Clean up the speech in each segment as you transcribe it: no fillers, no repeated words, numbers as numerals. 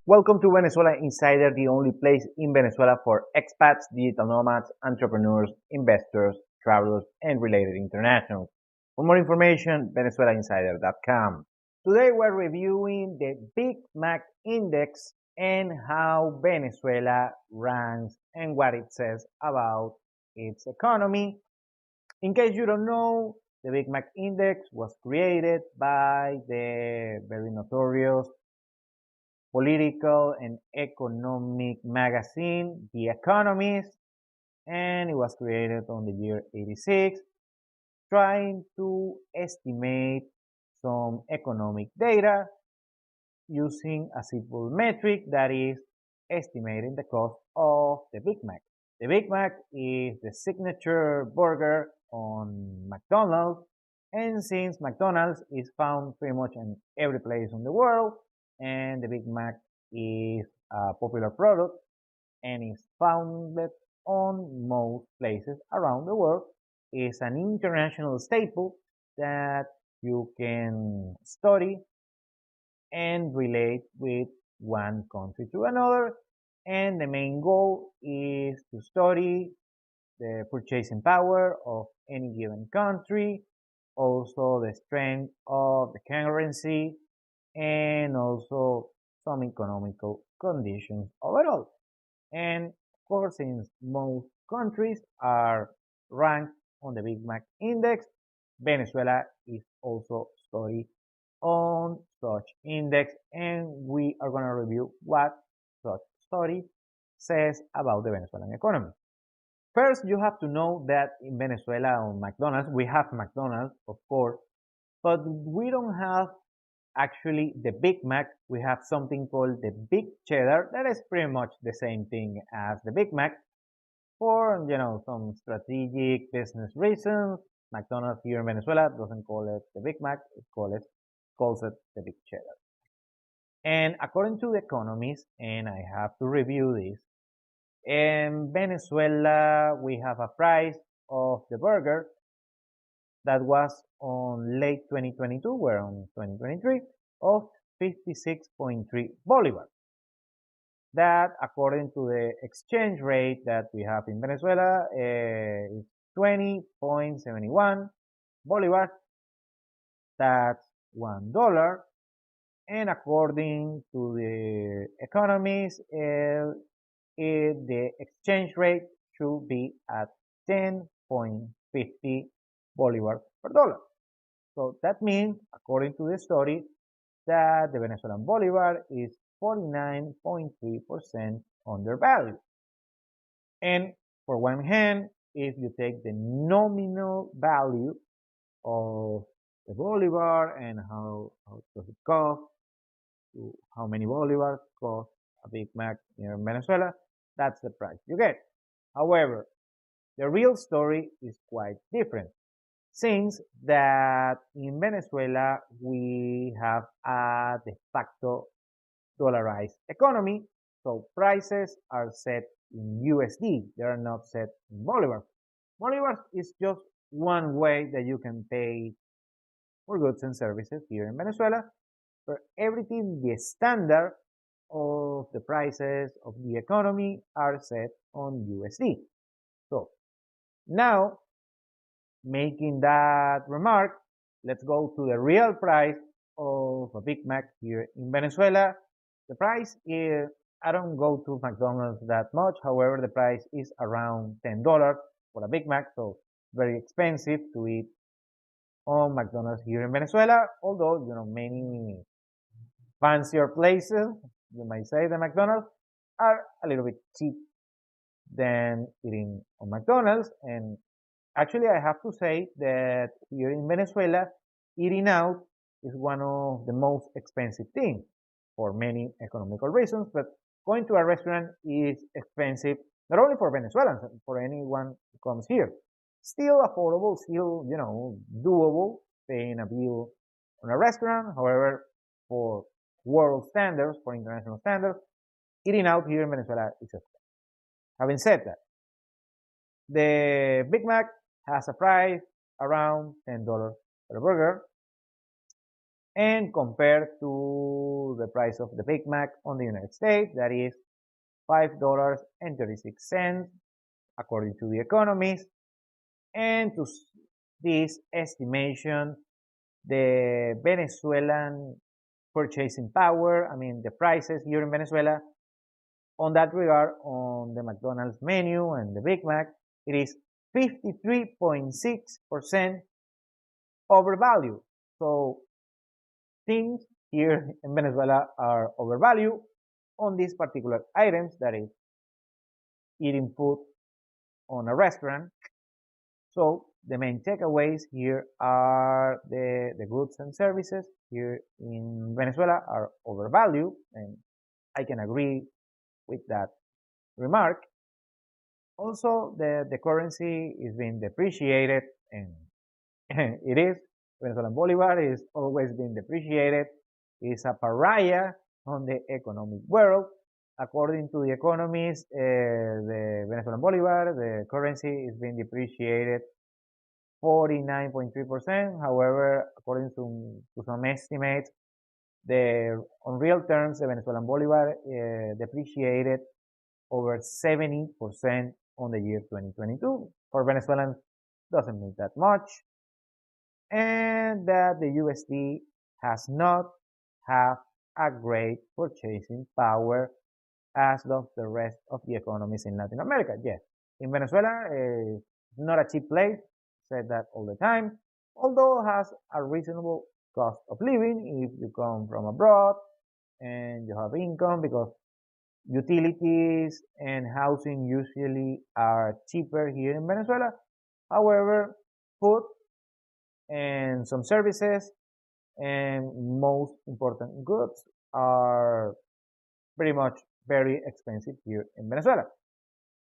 Welcome to Venezuela Insider, the only place in Venezuela for expats, digital nomads, entrepreneurs, investors, travelers, and related internationals. For more information, venezuelainsider.com. Today we're reviewing the Big Mac Index and how Venezuela ranks and what it says about its economy. In case you don't know, the Big Mac Index was created by the very notorious political and economic magazine, The Economist, and it was created on the year 86, trying to estimate some economic data using a simple metric that is estimating the cost of the Big Mac. The Big Mac is the signature burger on McDonald's, and since McDonald's is found pretty much in every place in the world, and the Big Mac is a popular product and is founded on most places around the world, is an international staple that you can study and relate with one country to another. And the main goal is to study the purchasing power of any given country, also the strength of the currency, and also some economical conditions overall. And of course, since most countries are ranked on the Big Mac Index, Venezuela is also studied on such index, and we are going to review what such study says about the Venezuelan economy. First, you have to know that in Venezuela on McDonald's, we have McDonald's, of course, but we don't have actually the Big Mac. We have something called the Big Cheddar that is pretty much the same thing as the Big Mac. For some strategic business reasons, McDonald's here in Venezuela doesn't call it the Big Mac, calls it the Big Cheddar. And according to the economists, and I have to review this, in Venezuela we have a price of the burger that was on late 2022, we're on 2023, of 56.3 bolivars. That, according to the exchange rate that we have in Venezuela, is 20.71 bolivars. That's $1. And according to the economists, the exchange rate should be at 10.50 bolivars per dollar. So that means, according to the study, that the Venezuelan bolivar is 49.3% undervalued. And for one hand, if you take the nominal value of the bolivar and how does it cost, how many bolivars cost a Big Mac here in Venezuela, that's the price you get. However, the real story is quite different, since that in Venezuela we have a de facto dollarized economy, so prices are set in USD, they are not set in bolivars. Bolivars is just one way that you can pay for goods and services here in Venezuela. For everything, the standard of the prices of the economy are set on USD. So now, making that remark, let's go to the real price of a Big Mac here in Venezuela. The price is, I don't go to McDonald's that much, however, the price is around $10 for a Big Mac, so very expensive to eat on McDonald's here in Venezuela, although, many fancier places, you might say the McDonald's, are a little bit cheap than eating on McDonald's. And actually, I have to say that here in Venezuela, eating out is one of the most expensive things for many economical reasons, but going to a restaurant is expensive, not only for Venezuelans, for anyone who comes here. Still affordable, still, doable, paying a bill on a restaurant. However, for world standards, for international standards, eating out here in Venezuela is expensive. Having said that, the Big Mac has a price around $10 per burger. and compared to the price of the Big Mac on the United States, that is $5.36 according to the economist. And to this estimation, the Venezuelan purchasing power, I mean the prices here in Venezuela, on that regard, on the McDonald's menu and the Big Mac, it is 53.6% overvalued. So things here in Venezuela are overvalued on these particular items, that is eating food on a restaurant. So the main takeaways here are the goods and services here in Venezuela are overvalued, and I can agree with that remark. Also, the currency is being depreciated, and it is. Venezuelan Bolivar is always being depreciated. It's a pariah on the economic world. According to the economists, the Venezuelan Bolivar, the currency is being depreciated 49.3%. However, according to some estimates, on real terms, the Venezuelan Bolivar depreciated over 70% on the year 2022. For Venezuelans, doesn't mean that much. And that the USD has not have a great purchasing power as does the rest of the economies in Latin America. Yes, in Venezuela, not a cheap place, said that all the time, although has a reasonable cost of living if you come from abroad and you have income, because utilities and housing usually are cheaper here in Venezuela. However, food and some services and most important goods are pretty much very expensive here in Venezuela.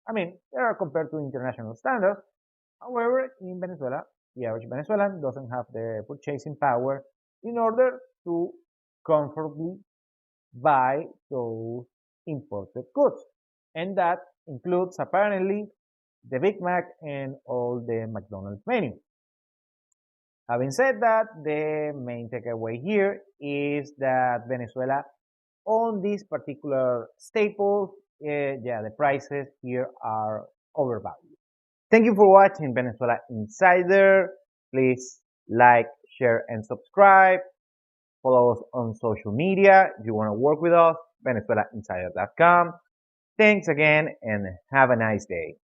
I mean, they are compared to international standards. However, in Venezuela, the average Venezuelan doesn't have the purchasing power in order to comfortably buy those imported goods. And that includes apparently the Big Mac and all the McDonald's menu. Having said that, the main takeaway here is that Venezuela, on these particular staples, yeah, the prices here are overvalued. Thank you for watching Venezuela Insider. Please like, share, and subscribe. Follow us on social media. If you want to work with us, VenezuelaInsider.com. Thanks again and have a nice day.